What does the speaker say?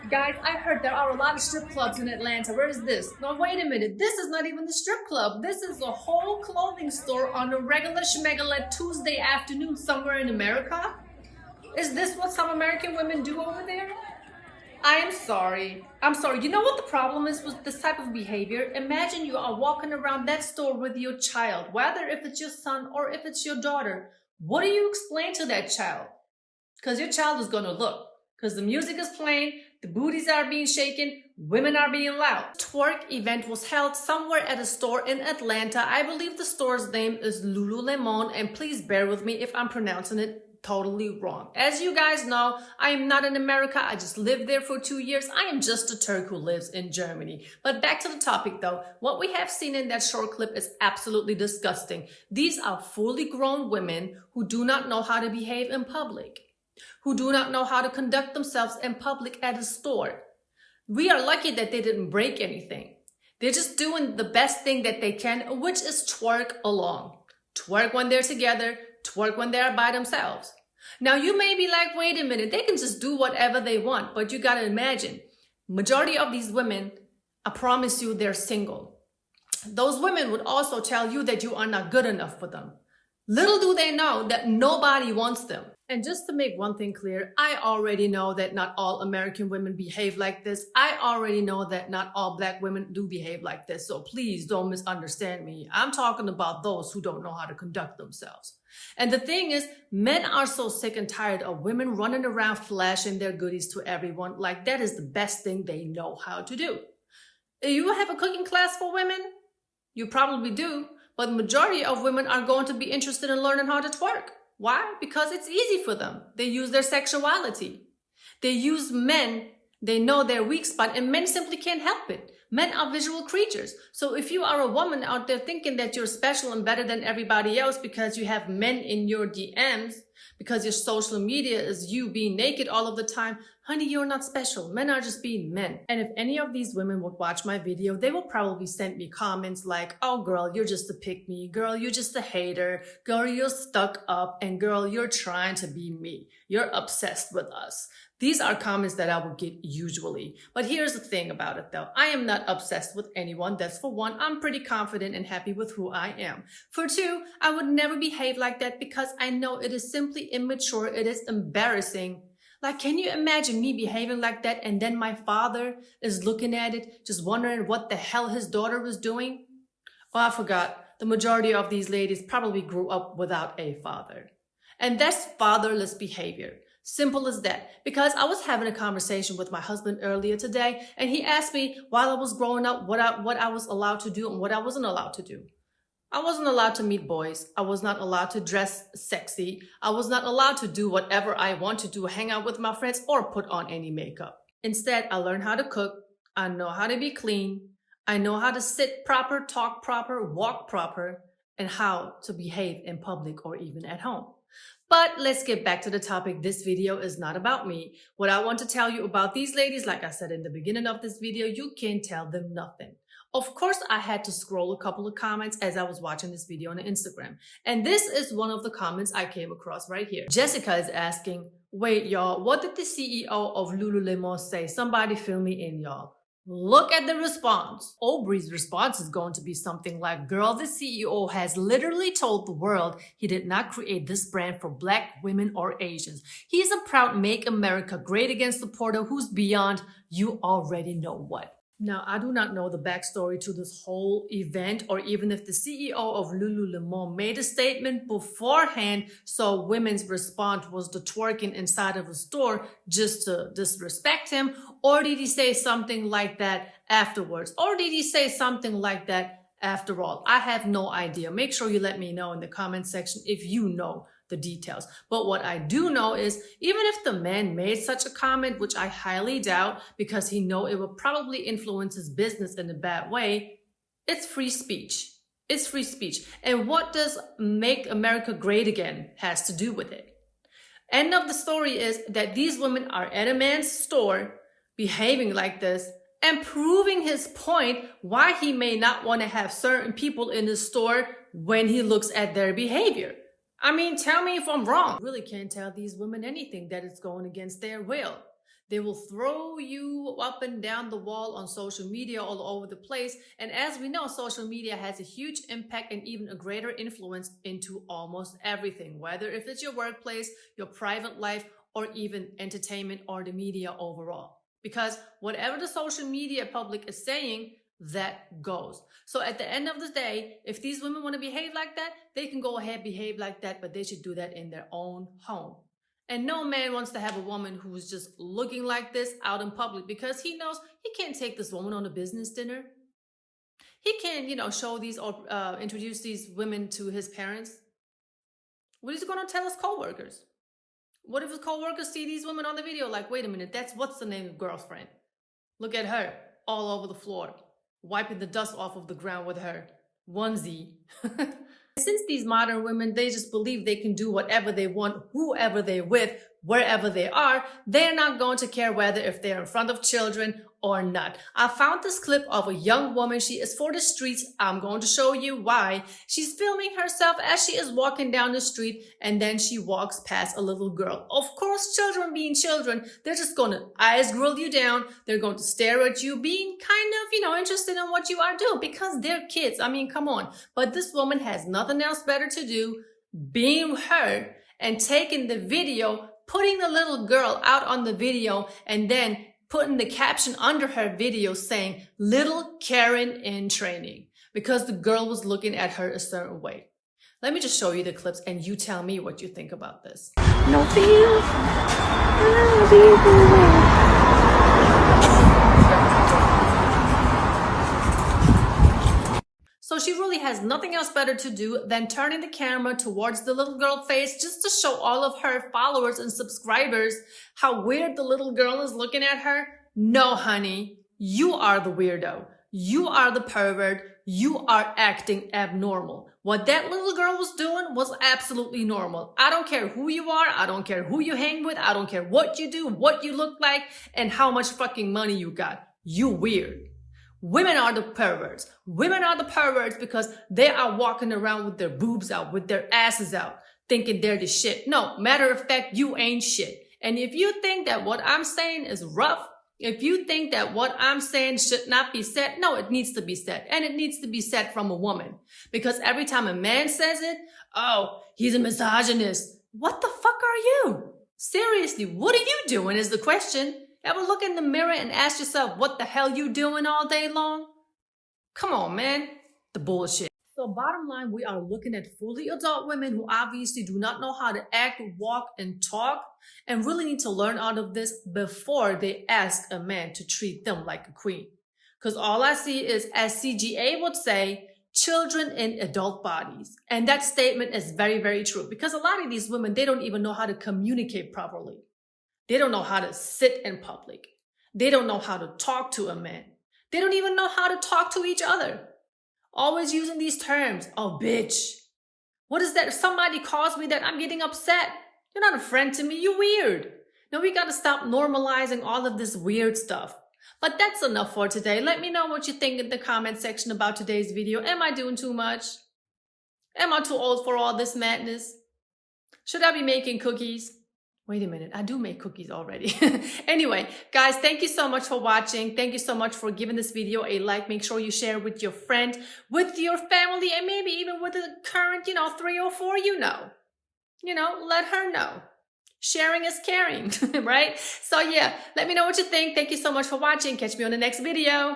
Guys, I heard there are a lot of strip clubs in Atlanta. Where is this? No, wait a minute. This is not even the strip club. This is a whole clothing store on a regular schmegalet Tuesday afternoon somewhere in America. Is this what some American women do over there? I am sorry. I'm sorry. You know what the problem is with this type of behavior? Imagine you are walking around that store with your child, whether if it's your son or if it's your daughter. What do you explain to that child? Because your child is going to look. Because the music is playing, the booties are being shaken, women are being loud. Twerk event was held somewhere at a store in Atlanta. I believe the store's name is Lululemon, and please bear with me if I'm pronouncing it totally wrong. As you guys know, I am not in America. I just lived there for 2 years. I am just a Turk who lives in Germany. But back to the topic though, what we have seen in that short clip is absolutely disgusting. These are fully grown women who do not know how to behave in public, who do not know how to conduct themselves in public at a store. We are lucky that they didn't break anything. They're just doing the best thing that they can, which is twerk along. Twerk when they're together, twerk when they're by themselves. Now you may be like, wait a minute, they can just do whatever they want, but you gotta imagine, majority of these women, I promise you, they're single. Those women would also tell you that you are not good enough for them. Little do they know that nobody wants them. And just to make one thing clear, I already know that not all American women behave like this. I already know that not all Black women do behave like this. So please don't misunderstand me. I'm talking about those who don't know how to conduct themselves. And the thing is, men are so sick and tired of women running around flashing their goodies to everyone. Like that is the best thing they know how to do. You have a cooking class for women? You probably do. But the majority of women are going to be interested in learning how to twerk. Why? Because it's easy for them. They use their sexuality. They use men. They know their weak spot, and men simply can't help it. Men are visual creatures. So if you are a woman out there thinking that you're special and better than everybody else because you have men in your DMs, because your social media is you being naked all of the time, honey, you're not special. Men are just being men. And if any of these women would watch my video, they will probably send me comments like, oh girl, you're just a pick-me. Girl, you're just a hater. Girl, you're stuck up. And girl, you're trying to be me. You're obsessed with us. These are comments that I would get usually. But here's the thing about it though. I am not obsessed with anyone. That's for one. I'm pretty confident and happy with who I am. For two, I would never behave like that because I know it is simply immature. It is embarrassing. Like, can you imagine me behaving like that and then my father is looking at it, just wondering what the hell his daughter was doing? Oh, I forgot. The majority of these ladies probably grew up without a father. And that's fatherless behavior. Simple as that. Because I was having a conversation with my husband earlier today, and he asked me while I was growing up what I was allowed to do and what I wasn't allowed to do. I wasn't allowed to meet boys. I was not allowed to dress sexy. I was not allowed to do whatever I want to do, hang out with my friends, or put on any makeup. Instead, I learned how to cook. I know how to be clean. I know how to sit proper, talk proper, walk proper, and how to behave in public or even at home. But let's get back to the topic. This video is not about me. What I want to tell you about these ladies, like I said in the beginning of this video, you can't tell them nothing. Of course, I had to scroll a couple of comments as I was watching this video on Instagram. And this is one of the comments I came across right here. Jessica is asking, wait, y'all, what did the CEO of Lululemon say? Somebody fill me in, y'all. Look at the response. Aubrey's response is going to be something like, girl, the CEO has literally told the world he did not create this brand for Black women or Asians. He's a proud Make America Great Again supporter who's beyond you already know what. Now, I do not know the backstory to this whole event or even if the CEO of Lululemon made a statement beforehand so women's response was the twerking inside of a store just to disrespect him, or did he say something like that afterwards? Or did he say something like that after all? I have no idea. Make sure you let me know in the comment section if you know the details. But what I do know is even if the man made such a comment, which I highly doubt because he know it would probably influence his business in a bad way, it's free speech. It's free speech. And what does Make America Great Again has to do with it? End of the story is that these women are at a man's store behaving like this and proving his point why he may not want to have certain people in his store when he looks at their behavior. I mean, tell me if I'm wrong. I really can't tell these women anything that is going against their will. They will throw you up and down the wall on social media all over the place. And as we know, social media has a huge impact and even a greater influence into almost everything, whether if it's your workplace, your private life, or even entertainment or the media overall. Because whatever the social media public is saying, that goes. So at the end of the day, if these women want to behave like that, they can go ahead, behave like that, but they should do that in their own home. And no man wants to have a woman who's just looking like this out in public because he knows he can't take this woman on a business dinner. He can't, show these or introduce these women to his parents. What is he going to tell his coworkers? What if his coworkers see these women on the video like, wait a minute, what's the name of girlfriend? Look at her all over the floor, wiping the dust off of the ground with her onesie. Since these modern women, they just believe they can do whatever they want, whoever they're with, wherever they are, they're not going to care whether if they're in front of children or not. I found this clip of a young woman. She is for the streets. I'm going to show you why. She's filming herself as she is walking down the street, and then she walks past a little girl. Of course, children being children, they're just going to eyes grill you down. They're going to stare at you, being kind of, interested in what you are doing because they're kids. I mean, come on. But this woman has nothing else better to do, being her and taking the video, putting the little girl out on the video, and then putting the caption under her video saying, "Little Karen in training," because the girl was looking at her a certain way. Let me just show you the clips and you tell me what you think about this. No feels. No feels. So she really has nothing else better to do than turning the camera towards the little girl face just to show all of her followers and subscribers how weird the little girl is looking at her. No, honey, you are the weirdo. You are the pervert. You are acting abnormal. What that little girl was doing was absolutely normal. I don't care who you are. I don't care who you hang with. I don't care what you do, what you look like, and how much fucking money you got. You weird. Women are the perverts. Women are the perverts because they are walking around with their boobs out, with their asses out, thinking they're the shit. No, matter of fact, you ain't shit. And if you think that what I'm saying is rough, if you think that what I'm saying should not be said, no, it needs to be said. And it needs to be said from a woman. Because every time a man says it, oh, he's a misogynist. What the fuck are you? Seriously, what are you doing is the question. Ever look in the mirror and ask yourself what the hell you doing all day long? Come on, man. The bullshit. So bottom line, we are looking at fully adult women who obviously do not know how to act, walk, and talk, and really need to learn out of this before they ask a man to treat them like a queen. Because all I see is, as CGA would say, children in adult bodies. And that statement is very, very true. Because a lot of these women, they don't even know how to communicate properly. They don't know how to sit in public. They don't know how to talk to a man. They don't even know how to talk to each other. Always using these terms. Oh, bitch. What is that? If somebody calls me that, I'm getting upset. You're not a friend to me. You're weird. Now we got to stop normalizing all of this weird stuff. But that's enough for today. Let me know what you think in the comment section about today's video. Am I doing too much? Am I too old for all this madness? Should I be making cookies? Wait a minute, I do make cookies already. Anyway, guys, thank you so much for watching. Thank you so much for giving this video a like. Make sure you share with your friend, with your family, and maybe even with the current, 3 or 4 you know. Let her know. Sharing is caring, right? So yeah, let me know what you think. Thank you so much for watching. Catch me on the next video.